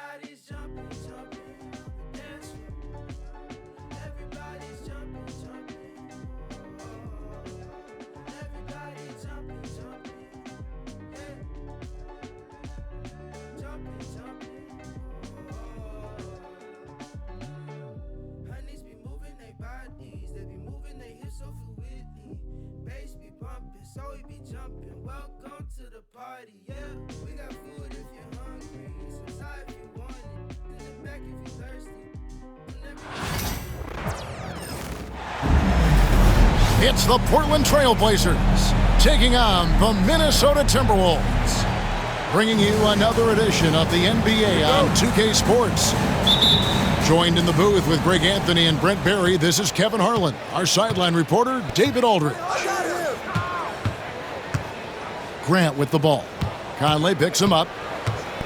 Everybody's jumping, jumping on the dance floor. Everybody's jumping, jumping. Everybody's jumping, jumping. Yeah. Jumping, jumping. Honeys be moving their bodies, they be moving their hips so fluidly. Bass be bumping, so we be jumping. Welcome to the party, yeah. We got food if you're hungry, some side if you want it, in the back if you're thirsty. It's the Portland Trail Blazers taking on the Minnesota Timberwolves. Bringing you another edition of the NBA on 2K Sports. Joined in the booth with Greg Anthony and Brent Barry, this is Kevin Harlan. Our sideline reporter, David Aldridge. Grant with the ball. Conley picks him up.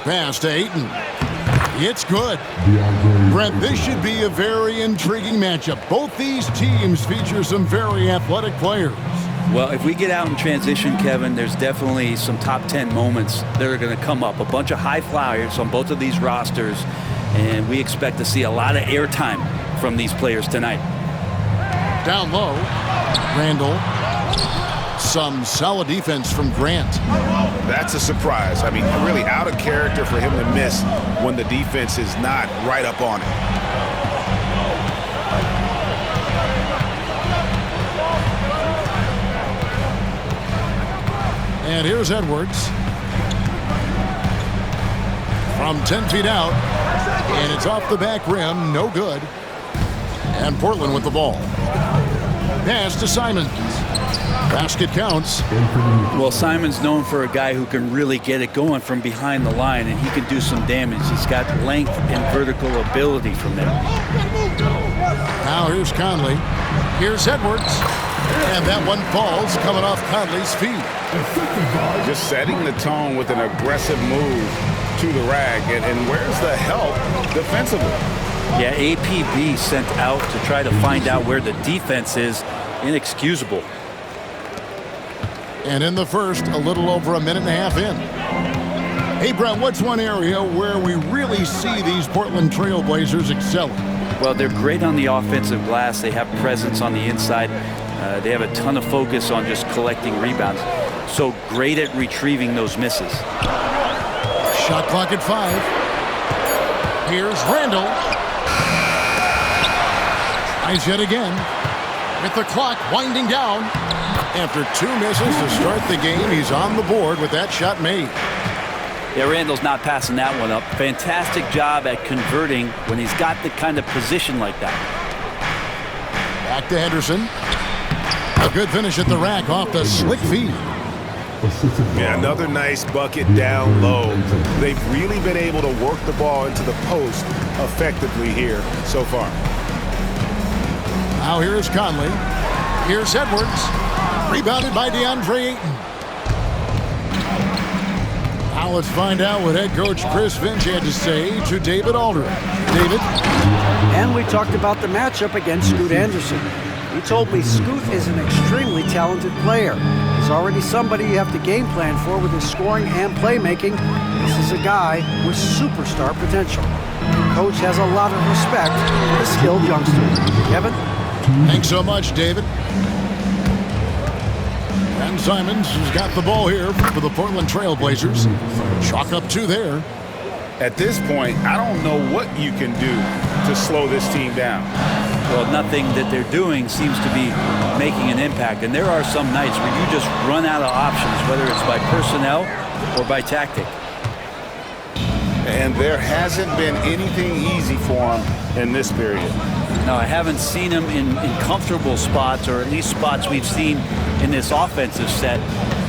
Pass to Ayton. It's good. Brent, this should be a very intriguing matchup. Both these teams feature some very athletic players. Well, if we get out in transition, Kevin, there's definitely some top 10 moments that are going to come up. A bunch of high flyers on both of these rosters, and we expect to see a lot of airtime from these players tonight. Down low, Randall. Some solid defense from Grant. That's a surprise. I mean, really out of character for him to miss when the defense is not right up on it. And here's Edwards. From 10 feet out. And it's off the back rim. No good. And Portland with the ball. Pass to Simons. Basket counts. Well, Simon's known for a guy who can really get it going from behind the line, and he can do some damage. He's got length and vertical ability from there. Now here's Conley. Here's Edwards. And that one falls coming off Conley's feet. Just setting the tone with an aggressive move to the rag. And where's the help defensively? Yeah, APB sent out to try to find out where the defense is. Inexcusable. And in the first, a little over a minute and a half in. Hey, Brent, what's one area where we really see these Portland Trail Blazers excelling? Well, they're great on the offensive glass. They have presence on the inside. They have a ton of focus on just collecting rebounds. So great at retrieving those misses. Shot clock at 5. Here's Randall. Tries yet again. With the clock winding down. After 2 misses to start the game, he's on the board with that shot made. Yeah, Randall's not passing that one up. Fantastic job at converting when he's got the kind of position like that. Back to Henderson. A good finish at the rack off the slick feed. Yeah, another nice bucket down low. They've really been able to work the ball into the post effectively here so far. Now here's Conley. Here's Edwards. Rebounded by DeAndre Ayton. Now let's find out what head coach Chris Finch had to say to David Aldridge. David? And we talked about the matchup against Scoot Anderson. He told me Scoot is an extremely talented player. He's already somebody you have to game plan for with his scoring and playmaking. This is a guy with superstar potential. The coach has a lot of respect for the skilled youngster. Kevin? Thanks so much, David. And Simons has got the ball here for the Portland Trail Blazers. Chalk up 2 there. At this point, I don't know what you can do to slow this team down. Well, nothing that they're doing seems to be making an impact. And there are some nights where you just run out of options, whether it's by personnel or by tactic. And there hasn't been anything easy for them in this period. No, I haven't seen him in comfortable spots, or at least spots we've seen in this offensive set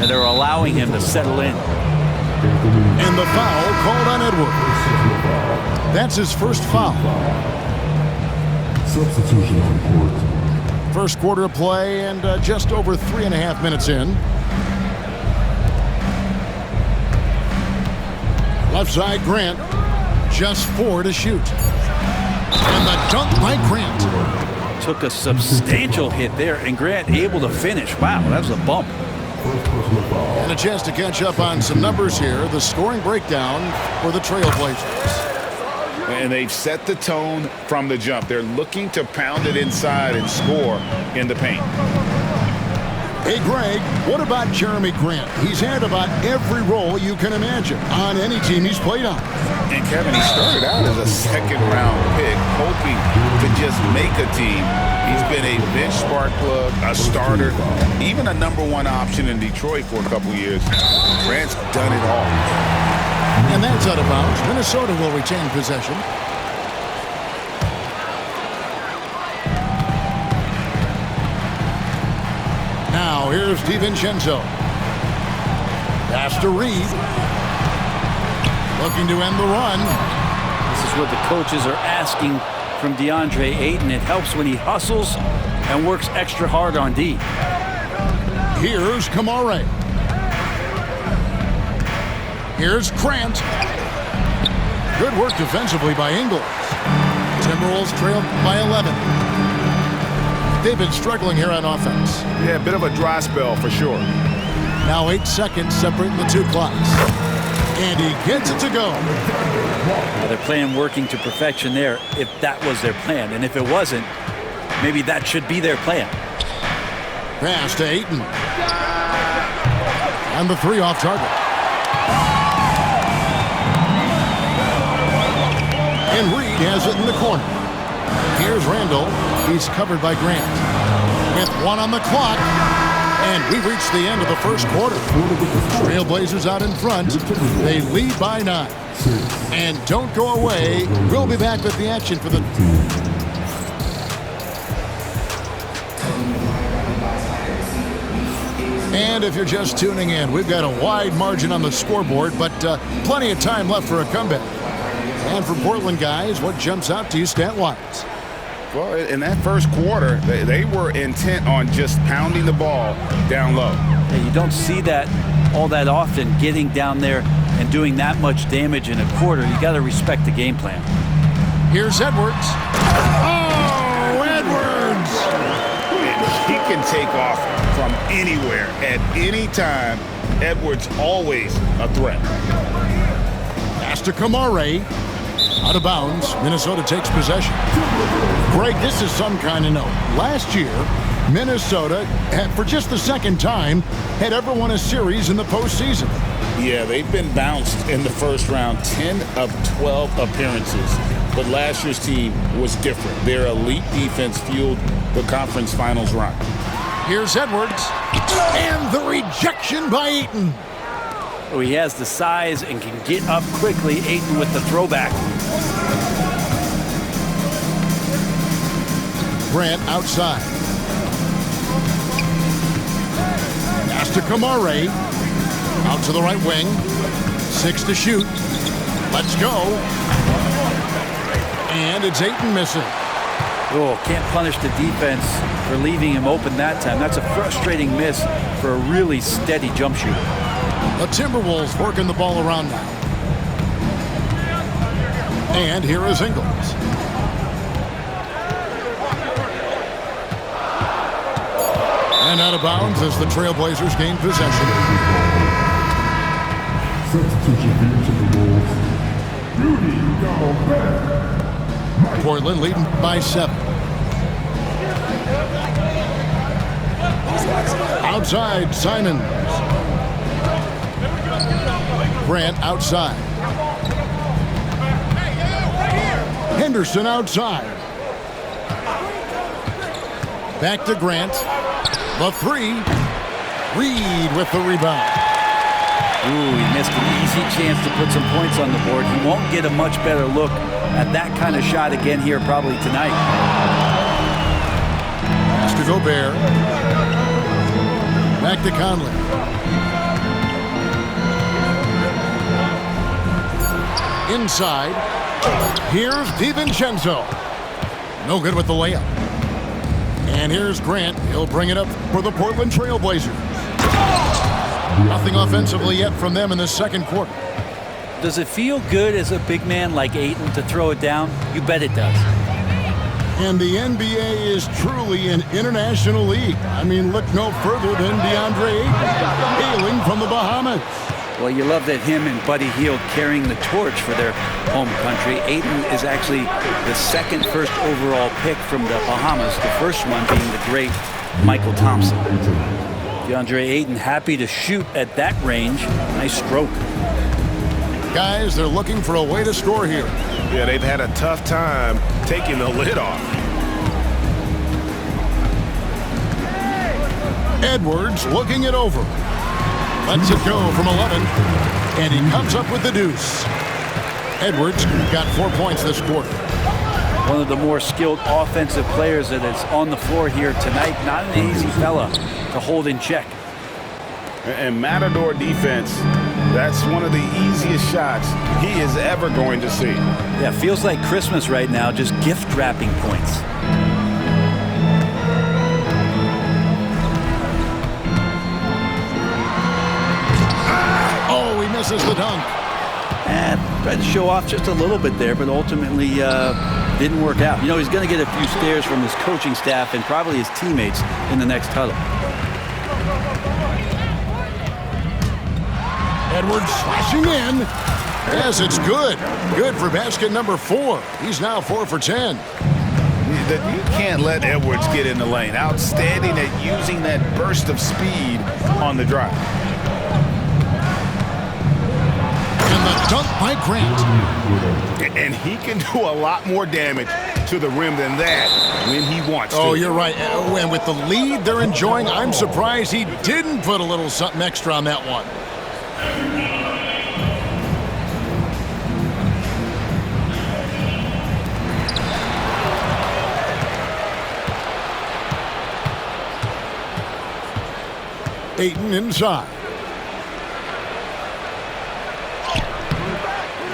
that are allowing him to settle in. And the foul called on Edwards. That's his first foul. Substitution on court. First quarter of play and just over 3.5 minutes in. Left side, Grant. Just 4 to shoot. And the dunk by Grant. Took a substantial hit there, and Grant able to finish. Wow, that was a bump. And a chance to catch up on some numbers here. The scoring breakdown for the Trailblazers. And they've set the tone from the jump. They're looking to pound it inside and score in the paint. Hey, Greg, what about Jeremy Grant? He's had about every role you can imagine on any team he's played on. And Kevin, he started out as a second-round pick, hoping to just make a team. He's been a bench spark plug, a starter, even a #1 option in Detroit for a couple years. Grant's done it all. And that's out of bounds. Minnesota will retain possession. Now here's DiVincenzo. Pass to Reed. Looking to end the run. This is what the coaches are asking from DeAndre Ayton. It helps when he hustles and works extra hard on D. Here's Kamare. Here's Grant. Good work defensively by Ingles. Timberwolves trail by 11. They've been struggling here on offense. Yeah, a bit of a dry spell for sure. Now 8 seconds separating the two clocks. And he gets it to go. Now they're playing working to perfection there if that was their plan. And if it wasn't, maybe that should be their plan. Pass to Ayton. And the 3 off target. And Reed has it in the corner. Here's Randall. He's covered by Grant. With 1 on the clock. And we reach the end of the first quarter. Trailblazers out in front. They lead by 9. And don't go away. We'll be back with the action for the... And if you're just tuning in, we've got a wide margin on the scoreboard, but plenty of time left for a comeback. And for Portland guys, what jumps out to you stat-wise? Well, in that first quarter, they were intent on just pounding the ball down low. Yeah, you don't see that all that often, getting down there and doing that much damage in a quarter. You got to respect the game plan. Here's Edwards. Oh, Edwards! And he can take off from anywhere at any time. Edwards always a threat. Pass to Kamare. Out of bounds. Minnesota takes possession. Greg, this is some kind of note. Last year, Minnesota, for just the second time, had ever won a series in the postseason. Yeah, they've been bounced in the first round, 10 of 12 appearances. But last year's team was different. Their elite defense fueled the conference finals run. Here's Edwards. And the rejection by Ayton. Oh, he has the size and can get up quickly. Ayton with the throwback. Grant outside. Pass to Kamare. Out to the right wing. 6 to shoot. Let's go. And it's Ayton missing. Oh, can't punish the defense for leaving him open that time. That's a frustrating miss for a really steady jump shooter. The Timberwolves working the ball around now. And here is Ingles. And out of bounds as the Trailblazers gain possession. Substitution here to the Wolves. Rudy Gobert. Portland leading by 7. Outside, Simons. Grant outside. Henderson outside. Back to Grant. The 3. Reed with the rebound. Ooh, he missed an easy chance to put some points on the board. He won't get a much better look at that kind of shot again here probably tonight. Pass to Gobert. Back to Conley. Inside. Here's DiVincenzo. No good with the layup. And here's Grant. He'll bring it up for the Portland Trailblazers. Nothing offensively yet from them in the second quarter. Does it feel good as a big man like Ayton to throw it down? You bet it does. And the NBA is truly an international league. I mean, look no further than DeAndre Ayton, hailing from the Bahamas. Well, you love that him and Buddy Hield carrying the torch for their home country. Ayton is actually the second first overall pick from the Bahamas, the first one being the great Michael Thompson. DeAndre Ayton happy to shoot at that range. Nice stroke. Guys, they're looking for a way to score here. Yeah, they've had a tough time taking the lid off. Edwards looking it over. Lets it go from 11, and he comes up with the deuce. Edwards got 4 points this quarter. One of the more skilled offensive players that is on the floor here tonight. Not an easy fella to hold in check. And Matador defense, that's one of the easiest shots he is ever going to see. Yeah, feels like Christmas right now, just gift wrapping points. Oh, he misses the dunk. And tried to show off just a little bit there, but ultimately didn't work out. You know, he's going to get a few stares from his coaching staff and probably his teammates in the next huddle. Edwards slashing in. Yes, it's good. Good for basket number 4. He's now 4 for 10. You can't let Edwards get in the lane. Outstanding at using that burst of speed on the drive. And the dunk by Grant. And he can do a lot more damage to the rim than that when he wants to. Oh, you're right. And with the lead they're enjoying, I'm surprised he didn't put a little something extra on that one. Ayton inside.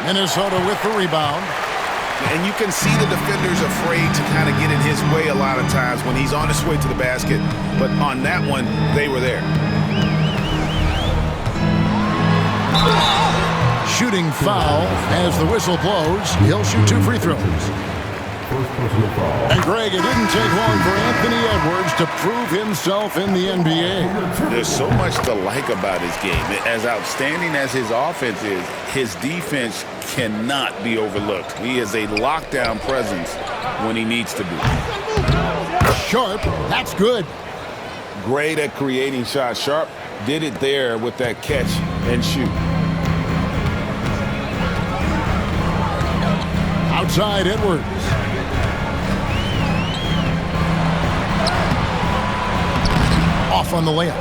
Minnesota with the rebound. And you can see the defenders afraid to kind of get in his way a lot of times when he's on his way to the basket. But on that one, they were there. Shooting foul as the whistle blows. He'll shoot 2 free throws. And Greg, it didn't take long for Anthony Edwards to prove himself in the NBA. There's so much to like about his game. As outstanding as his offense is, his defense cannot be overlooked. He is a lockdown presence when he needs to be. Sharp, that's good. Great at creating shots. Sharp did it there with that catch and shoot. Outside Edwards. Off on the layup.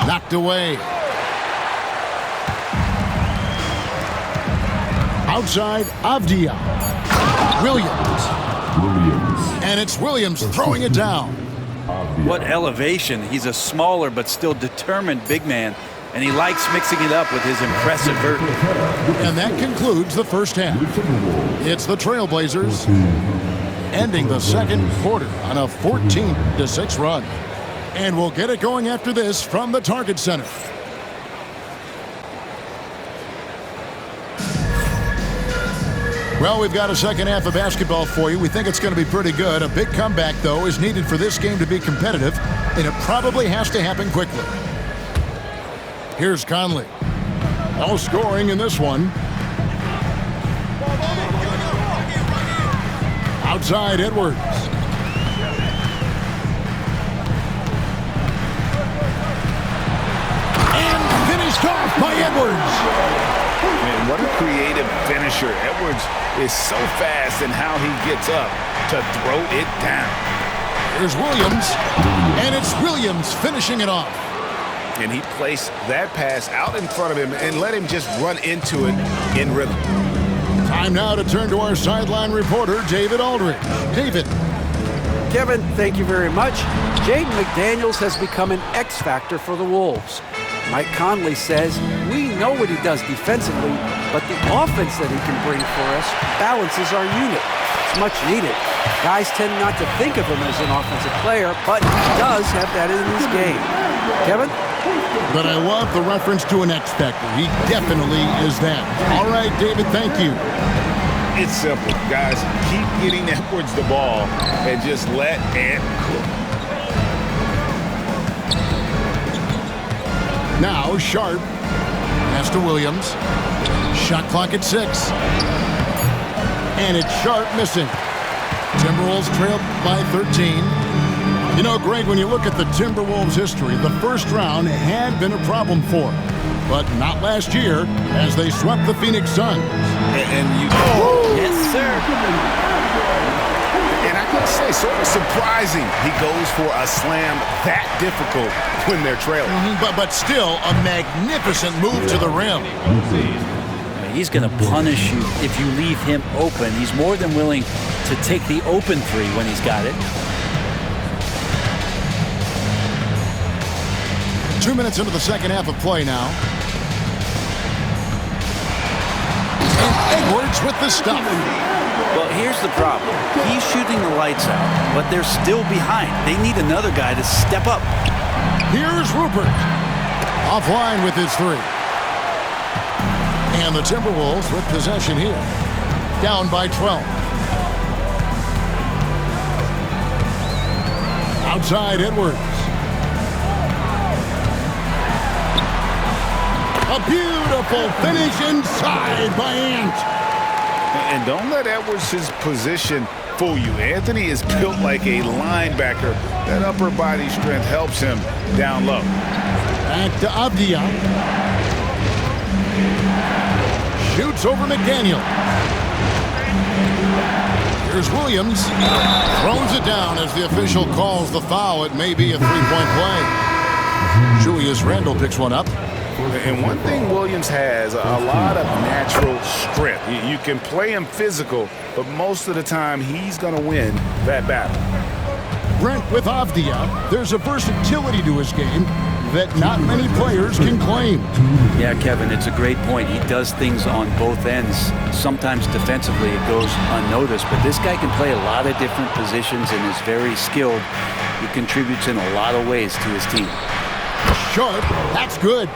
Knocked away. Outside Avdia. Williams. And it's Williams throwing it down. What elevation. He's a smaller but still determined big man, and he likes mixing it up with his impressive vert. And that concludes the first half. It's the Trailblazers ending the second quarter on a 14-6 run. And we'll get it going after this from the Target Center. Well, we've got a second half of basketball for you. We think it's going to be pretty good. A big comeback, though, is needed for this game to be competitive, and it probably has to happen quickly. Here's Conley. No scoring in this one. Outside Edwards. And finished off by Edwards. Man, what a creative finisher. Edwards is so fast in how he gets up to throw it down. Here's Williams, and it's Williams finishing it off. And he placed that pass out in front of him and let him just run into it in rhythm. Time now to turn to our sideline reporter, David Aldridge. David. Kevin, thank you very much. Jaden McDaniels has become an X factor for the Wolves. Mike Conley says, we know what he does defensively, but the offense that he can bring for us balances our unit. It's much needed. Guys tend not to think of him as an offensive player, but he does have that in his game. Kevin? But I love the reference to an X factor. He definitely is that. All right, David, thank you. It's simple, guys. Keep getting Edwards the ball and just let it cook. Now Sharp Pass to Williams. Shot clock at 6. And it's Sharp missing. Timberwolves trail by 13. You know, Greg, when you look at the Timberwolves' history, the first round had been a problem for them. But not last year, as they swept the Phoenix Suns. Yes, sir. And I gotta say, sort of surprising he goes for a slam that difficult when they're trailing. But still, a magnificent move to the rim. He's going to punish you if you leave him open. He's more than willing to take the open three when he's got it. 2 minutes into the second half of play now. And Edwards with the stuff. Well, here's the problem. He's shooting the lights out, but they're still behind. They need another guy to step up. Here's Rupert. Offline with his three. And the Timberwolves with possession here. Down by 12. Outside Edwards. A beautiful finish inside by Ant. And don't let Edwards' position fool you. Anthony is built like a linebacker. That upper body strength helps him down low. Back to Avdia. Shoots over McDaniel. Here's Williams. Throws it down as the official calls the foul. It may be a three-point play. Julius Randle picks one up. And one thing Williams has, a lot of natural strength. You can play him physical, but most of the time he's going to win that battle. Brent with Avdia. There's a versatility to his game that not many players can claim. Yeah, Kevin, it's a great point. He does things on both ends. Sometimes defensively it goes unnoticed, but this guy can play a lot of different positions and is very skilled. He contributes in a lot of ways to his team. Sharp, that's good.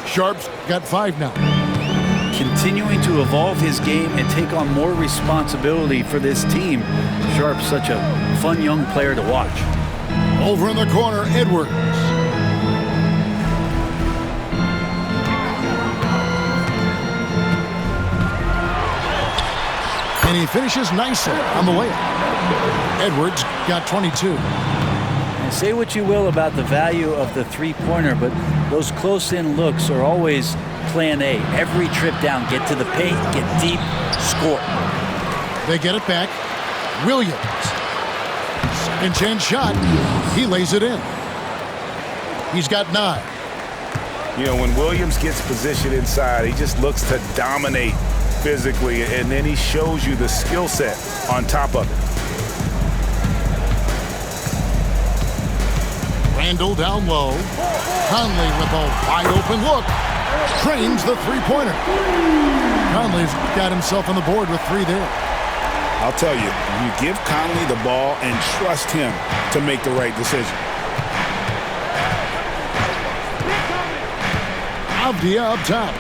Sharp's got 5 now. Continuing to evolve his game and take on more responsibility for this team. Sharp's such a fun young player to watch. Over in the corner, Edwards. And he finishes nicely on the layup. Edwards got 22. And say what you will about the value of the three-pointer, but those close-in looks are always plan A. Every trip down, get to the paint, get deep, score. They get it back. Williams. Second chance shot. He lays it in. He's got 9. You know, when Williams gets positioned inside, he just looks to dominate physically, and then he shows you the skill set on top of it. Randle down low. Conley with a wide-open look. Trains the three-pointer. Conley's got himself on the board with 3 there. I'll tell you, you give Conley the ball and trust him to make the right decision. Avdia up top.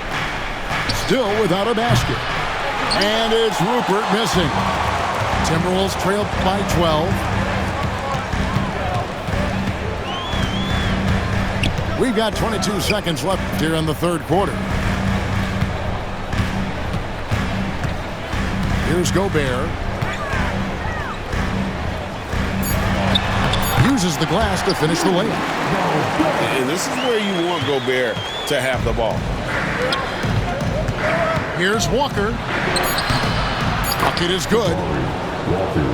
Still without a basket. And it's Rupert missing. Timberwolves trail by 12. We've got 22 seconds left here in the third quarter. Here's Gobert. Uses the glass to finish the layup. And this is where you want Gobert to have the ball. Here's Walker. Bucket is good. Walker.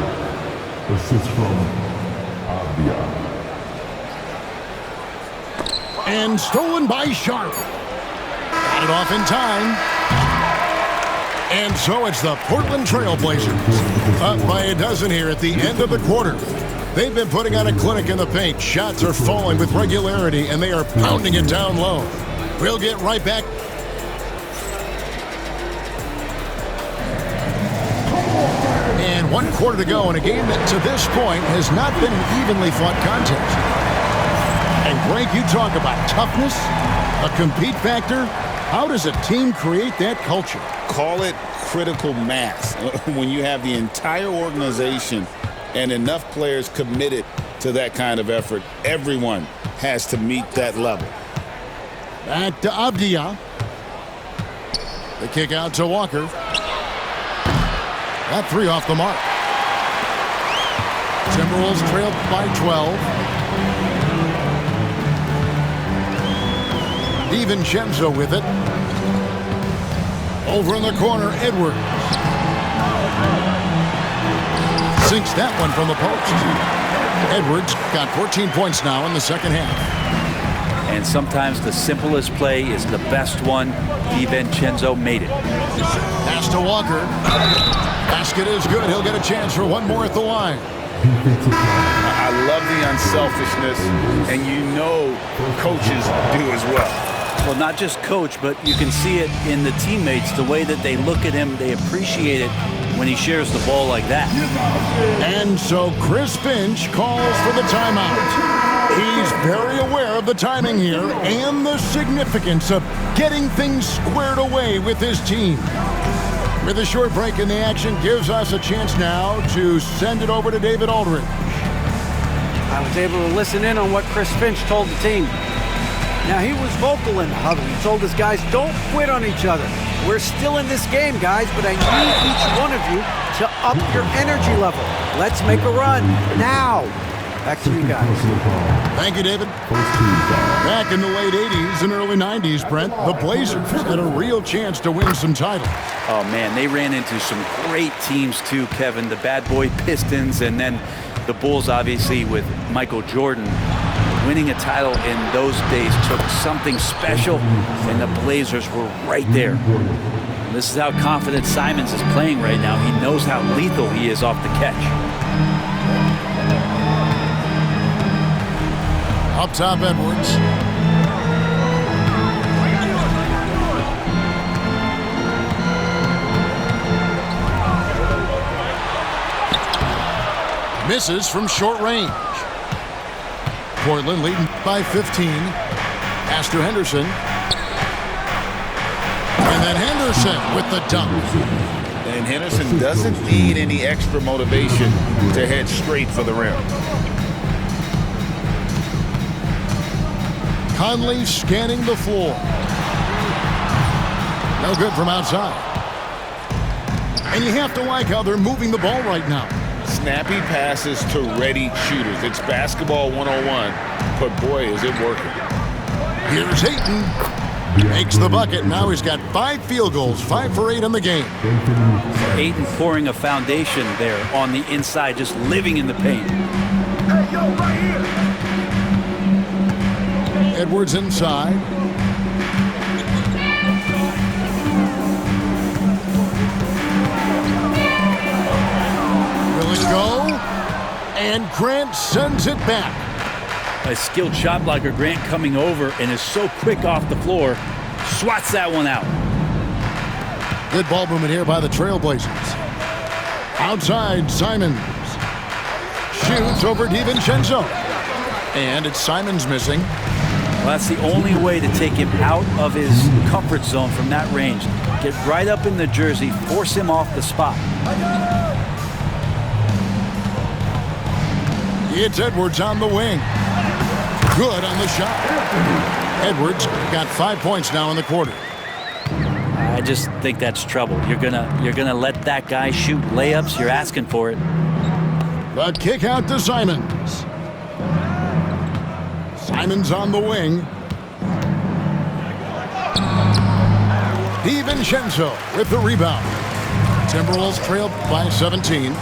Assist from Avdia. And stolen by Sharp. Got it off in time. And so it's the Portland Trail Blazers up by a dozen here at the end of the quarter. They've been putting on a clinic in the paint. Shots are falling with regularity, and they are pounding it down low. We'll get right back. And 1 quarter to go in a game that to this point has not been an evenly fought contest. And Greg, you talk about toughness, a compete factor. How does a team create that culture? Call it critical mass. When you have the entire organization and enough players committed to that kind of effort, everyone has to meet that level. Back to Avdia. The kick out to Walker. That 3 off the mark. Timberwolves trailed by 12. DiVincenzo with it. Over in the corner, Edwards. Sinks that one from the post. Edwards got 14 points now in the second half. And sometimes the simplest play is the best one. DiVincenzo made it. Pass to Walker. Basket is good. He'll get a chance for one more at the line. I love the unselfishness, and you know coaches do as well. Well, not just coach, but you can see it in the teammates, the way that they look at him. They appreciate it when he shares the ball like that. And so Chris Finch calls for the timeout. He's very aware of the timing here and the significance of getting things squared away with his team. With a short break in the action, gives us a chance now to send it over to David Aldridge. I was able to listen in on what Chris Finch told the team. Now, he was vocal in the huddle. He told his guys, don't quit on each other. We're still in this game, guys, but I need each one of you to up your energy level. Let's make a run now. Back to you guys. Thank you, David. Back in the late 80s and early 90s, Brent, the Blazers had a real chance to win some titles. Oh, man, they ran into some great teams, too, Kevin. The Bad Boy Pistons, and then the Bulls, obviously, with Michael Jordan. Winning a title in those days took something special, and the Blazers were right there. And this is how confident Simons is playing right now. He knows how lethal he is off the catch. Up top, Edwards. Misses from short range. Portland leading by 15. Pass to Henderson. And then Henderson with the dunk. And Henderson doesn't need any extra motivation to head straight for the rim. Conley scanning the floor. No good from outside. And you have to like how they're moving the ball right now. Snappy passes to ready shooters. It's basketball 101, but boy, is it working. Here's Ayton. Makes the bucket. Now he's got 5 field goals, 5 for 8 in the game. Ayton pouring a foundation there on the inside, just living in the paint. Hey, yo, right here. Edwards inside. Will it go? And Grant sends it back. A skilled shot blocker, Grant coming over and is so quick off the floor, swats that one out. Good ball movement here by the Trailblazers. Outside, Simons. Shoots over DiVincenzo. And it's Simons missing. Well, that's the only way to take him out of his comfort zone from that range. Get right up in the jersey, force him off the spot. It's Edwards on the wing. Good on the shot. Edwards got 5 points now in the quarter. I just think that's trouble. You're gonna let that guy shoot layups. You're asking for it. The kick out to Simons. Simons on the wing. DiVincenzo with the rebound. Timberwolves trailed by 17.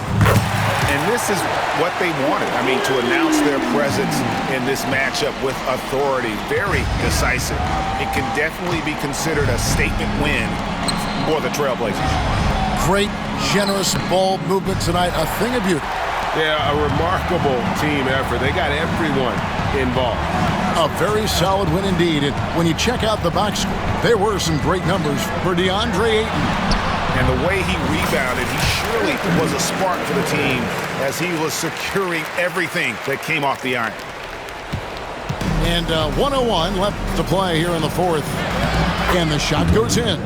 And this is what they wanted. I mean, to announce their presence in this matchup with authority, very decisive. It can definitely be considered a statement win for the Trailblazers. Great, generous ball movement tonight. A thing of beauty. Yeah, a remarkable team effort. They got everyone involved. A very solid win indeed. And when you check out the box score, there were some great numbers for DeAndre Ayton. And the way he rebounded, he surely was a spark for the team as he was securing everything that came off the iron. And 101 left to play here in the fourth. And the shot goes in.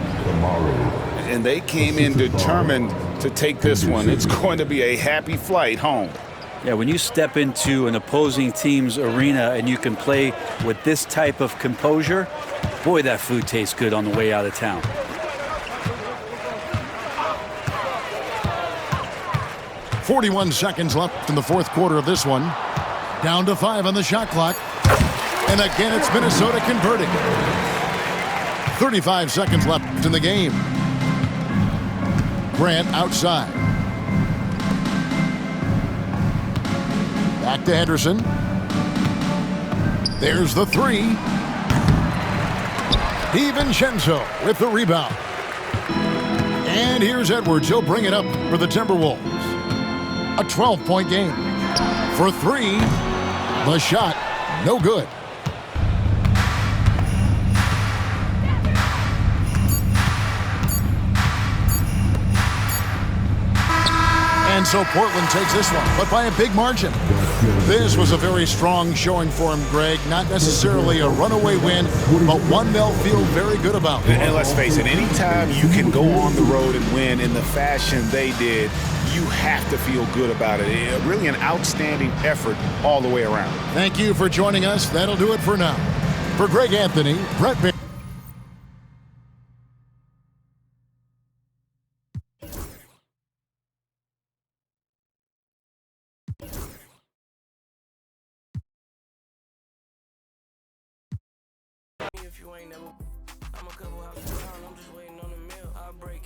And they came in determined to take this one. It's going to be a happy flight home. Yeah, when you step into an opposing team's arena and you can play with this type of composure, boy, that food tastes good on the way out of town. 41 seconds left in the fourth quarter of this one. Down to 5 on the shot clock. And again, it's Minnesota converting. 35 seconds left in the game. Grant outside. Back to Henderson. There's the three. DiVincenzo with the rebound. And here's Edwards. He'll bring it up for the Timberwolves. A 12-point game. For three, the shot, no good. And so Portland takes this one, but by a big margin. This was a very strong showing for him, Greg. Not necessarily a runaway win, but one they'll feel very good about. And let's face it, anytime you can go on the road and win in the fashion they did, you have to feel good about it. Really an outstanding effort all the way around. Thank you for joining us. That'll do it for now. For Greg Anthony, Brett Baird. If you ain't never, I'm a couple houses down, I'm just waiting on the mail. I break